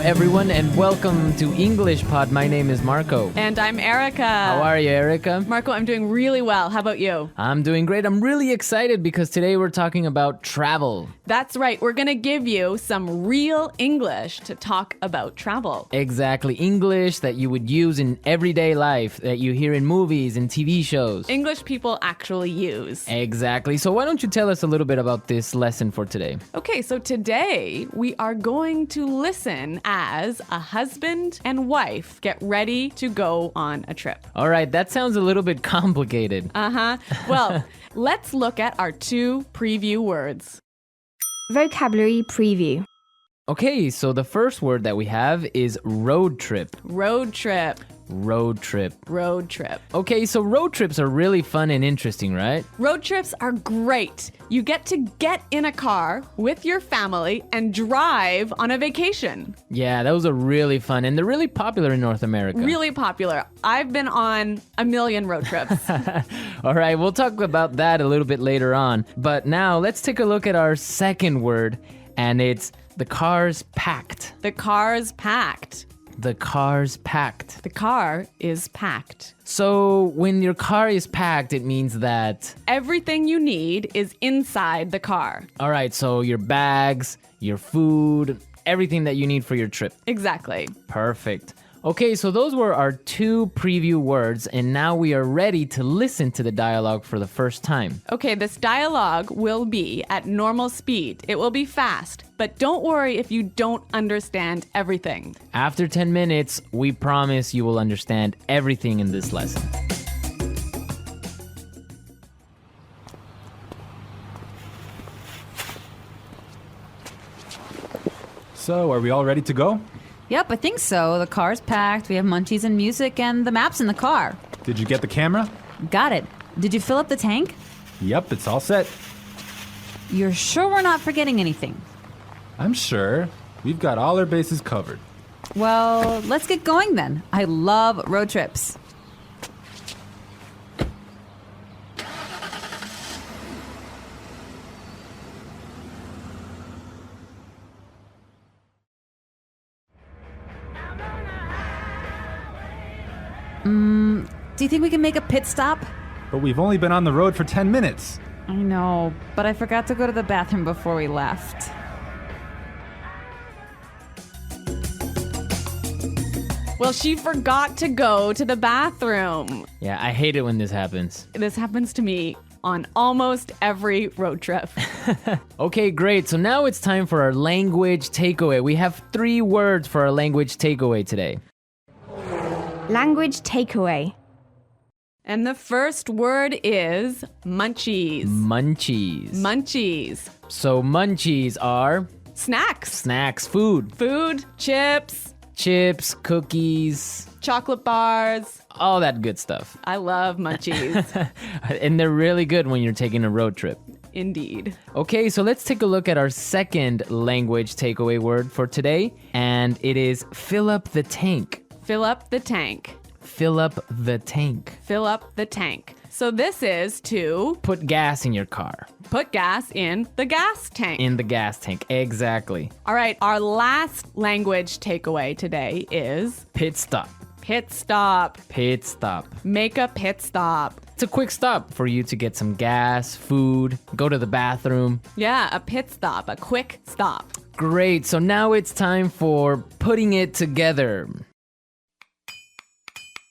everyone, and welcome to English Pod. My name is Marco. And I'm Erica. How are you, Erica? Marco, I'm doing really well. How about you? I'm doing great. I'm really excited because today we're talking about travel. That's right. We're going to give you some real English to talk about travel. Exactly. English that you would use in everyday life, that you hear in movies and TV shows. English people actually use. Exactly. So why don't you tell us a little bit about this lesson for today? Okay, so today we are going to listen as a husband and wife get ready to go on a trip. All right, that sounds a little bit complicated. Well, let's look at our two preview words. Vocabulary preview. Okay, so the first word that we have is road trip. Road trip. Road trip. Road trip. Okay, so road trips are really fun and interesting, right? Road trips are great. You get to get in a car with your family and drive on a vacation. Yeah, those are really fun, and they're really popular in North America. Really popular. I've been on a million road trips. All right, we'll talk about that a little bit later on. But now let's take a look at our second word, and it's the car's packed. The car's packed. The car's packed. The car is packed. So when your car is packed, it means that... Everything you need is inside the car. All right, so your bags, your food, everything that you need for your trip. Exactly. Perfect. Okay, so those were our two preview words, and now we are ready to listen to the dialogue for the first time. Okay, this dialogue will be at normal speed. It will be fast, but don't worry if you don't understand everything. After 10 minutes, we promise you will understand everything in this lesson. So, are we all ready to go? Yep, I think so. The car's packed, we have munchies and music, and the map's in the car. Did you get the camera? Got it. Did you fill up the tank? Yep, it's all set. You're sure we're not forgetting anything? I'm sure. We've got all our bases covered. Well, let's get going then. I love road trips. Do you think we can make a pit stop? But we've only been on the road for 10 minutes. I know, but I forgot to go to the bathroom before we left. Well, she forgot to go to the bathroom. Yeah, I hate it when this happens. This happens to me on almost every road trip. Okay, great. So now it's time for our language takeaway. We have 3 words for our language takeaway today. Language takeaway. And the first word is munchies. Munchies. Munchies. So munchies are Snacks. snacks, food, Food, chips, chips, cookies, chocolate bars. all that good stuff. I love munchies. And they're really good when you're taking a road trip. Indeed. Okay, so let's take a look at our second language takeaway word for today, and it is fill up the tank. Fill up the tank. Fill up the tank. Fill up the tank. So this is to Put gas in your car. put gas in the gas tank. In the gas tank. Exactly. All right, our last language takeaway today is Pit stop. pit stop. Pit stop. Make a pit stop. It's a quick stop for you to get some gas, food, go to the bathroom. Yeah, a pit stop, a quick stop. Great, so now it's time for putting it together.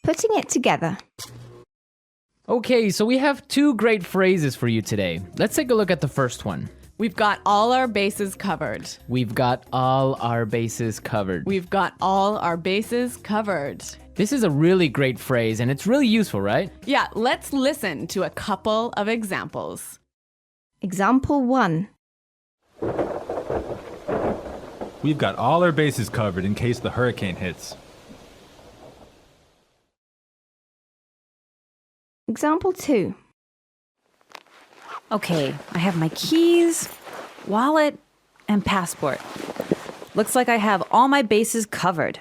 Putting it together. Okay, so we have 2 great phrases for you today. Let's take a look at the first one. We've got all our bases covered. We've got all our bases covered. We've got all our bases covered. This is a really great phrase, and it's really useful, right? Yeah, let's listen to a couple of examples. Example 1. We've got all our bases covered in case the hurricane hits. Example 2. Okay, I have my keys, wallet, and passport. Looks like I have all my bases covered.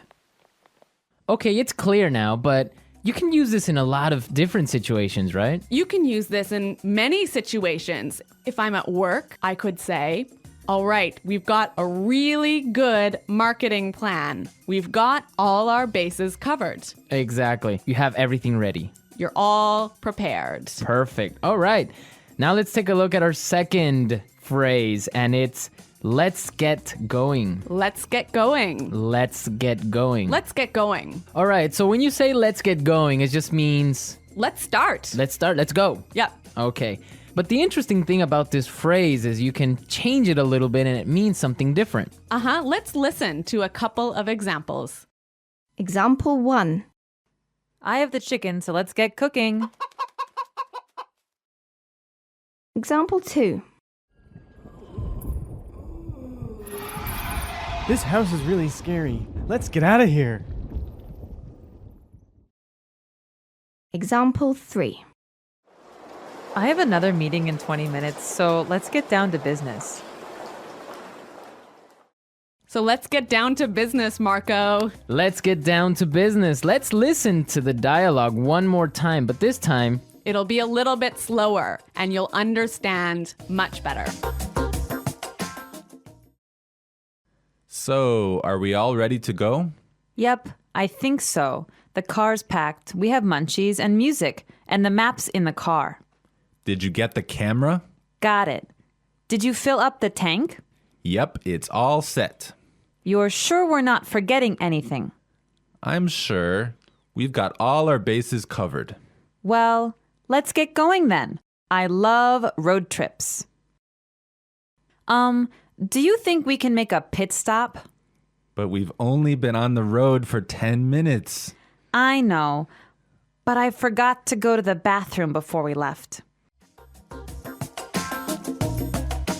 Okay, it's clear now, but you can use this in a lot of different situations, right? You can use this in many situations. If I'm at work, I could say, All right, we've got a really good marketing plan. We've got all our bases covered. Exactly. You have everything ready. You're all prepared. Perfect. All right. Now let's take a look at our second phrase, and it's let's get going. Let's get going. Let's get going. Let's get going. All right. So when you say let's get going, it just means Let's start. let's start. Let's go. Yep. Okay. But the interesting thing about this phrase is you can change it a little bit and it means something different. Let's listen to a couple of examples. Example 1. I have the chicken, so let's get cooking. Example 2. This house is really scary. Let's get out of here. Example 3. I have another meeting in 20 minutes, so let's get down to business. So let's get down to business, Marco. Let's get down to business. Let's listen to the dialogue one more time, but this time, It'll be a little bit slower and you'll understand much better. So, are we all ready to go? Yep, I think so. The car's packed, we have munchies and music, and the map's in the car. Did you get the camera? Got it. Did you fill up the tank? Yep, it's all set. You're sure we're not forgetting anything? I'm sure. We've got all our bases covered. Well, let's get going then. I love road trips. Do you think we can make a pit stop? But we've only been on the road for 10 minutes. I know, but I forgot to go to the bathroom before we left.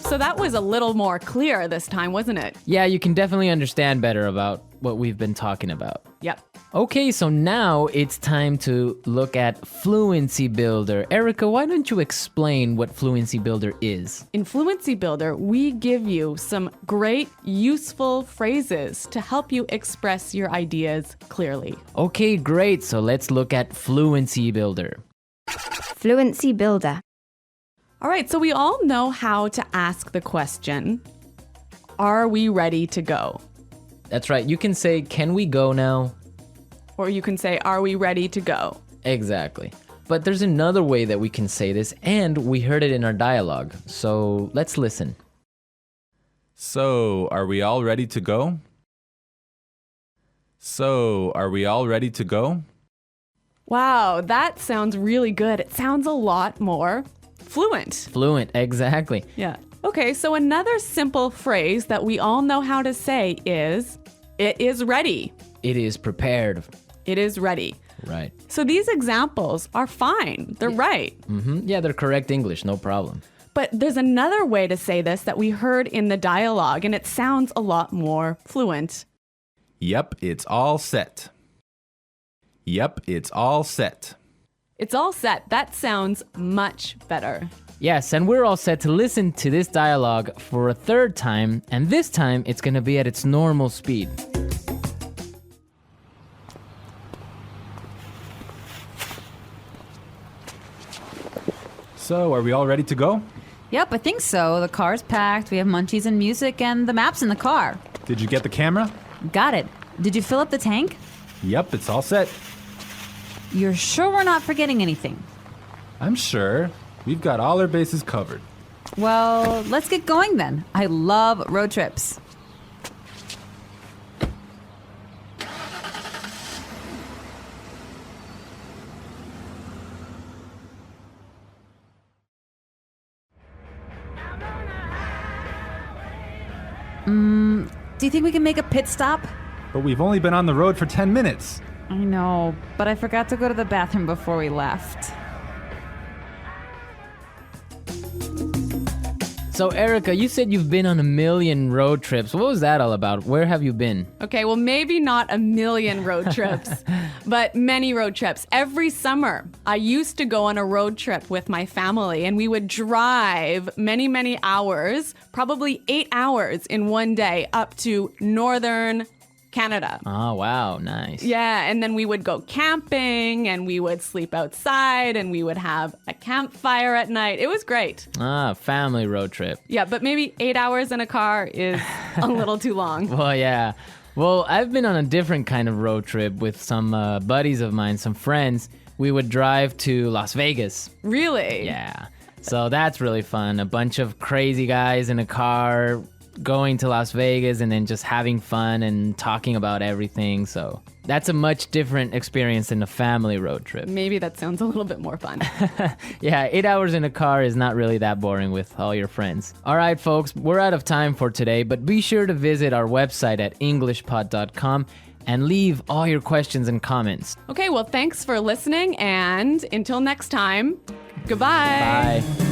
So that was a little more clear this time, wasn't it? yeah, you can definitely understand better about what we've been talking about. Yep. Okay, so now it's time to look at Fluency Builder. Erica, why don't you explain what Fluency Builder is? In Fluency Builder, we give you some great, useful phrases to help you express your ideas clearly. Okay, great. So let's look at Fluency Builder. Fluency Builder. All right, so we all know how to ask the question, are we ready to go? That's right. You can say, can we go now? Or you can say, are we ready to go? Exactly. But there's another way that we can say this, and we heard it in our dialogue. So let's listen. So, are we all ready to go? So, are we all ready to go? Wow, that sounds really good. It sounds a lot more fluent. Fluent, exactly. Yeah. Okay, so another simple phrase that we all know how to say is, it is ready. It is prepared. It is ready. Right. So these examples are fine. They're right. Yeah, they're correct English, no problem. But there's another way to say this that we heard in the dialogue, and it sounds a lot more fluent. Yep, it's all set. Yep, it's all set. It's all set. That sounds much better. Yes, and we're all set to listen to this dialogue for a third time, and this time it's going to be at its normal speed. So, are we all ready to go? Yep, I think so. The car's packed, we have munchies and music, and the map's in the car. Did you get the camera? Got it. Did you fill up the tank? Yep, it's all set. You're sure we're not forgetting anything? I'm sure. We've got all our bases covered. Well, let's get going then. I love road trips. Do you think we can make a pit stop? But we've only been on the road for 10 minutes. I know, but I forgot to go to the bathroom before we left. So, Erica, you said you've been on a million road trips. What was that all about? Where have you been? Okay, well, maybe not a million road trips, but many road trips. Every summer, I used to go on a road trip with my family, and we would drive many, many hours, probably 8 hours in one day, up to northern Canada. Oh, wow. Nice. Yeah, and then we would go camping and we would sleep outside and we would have a campfire at night. It was great. Family road trip. Yeah, but maybe 8 hours in a car is a little too long. Well, yeah. Well, I've been on a different kind of road trip with some buddies of mine, some friends. We would drive to Las Vegas. Really? Yeah. So that's really fun. A bunch of crazy guys in a car going to Las Vegas and then just having fun and talking about everything. So that's a much different experience than a family road trip. Maybe that sounds a little bit more fun. Yeah, 8 hours in a car is not really that boring with all your friends. All right, folks, we're out of time for today, but be sure to visit our website at englishpod.com and leave all your questions and comments. Okay, well, thanks for listening, and until next time, goodbye. Bye.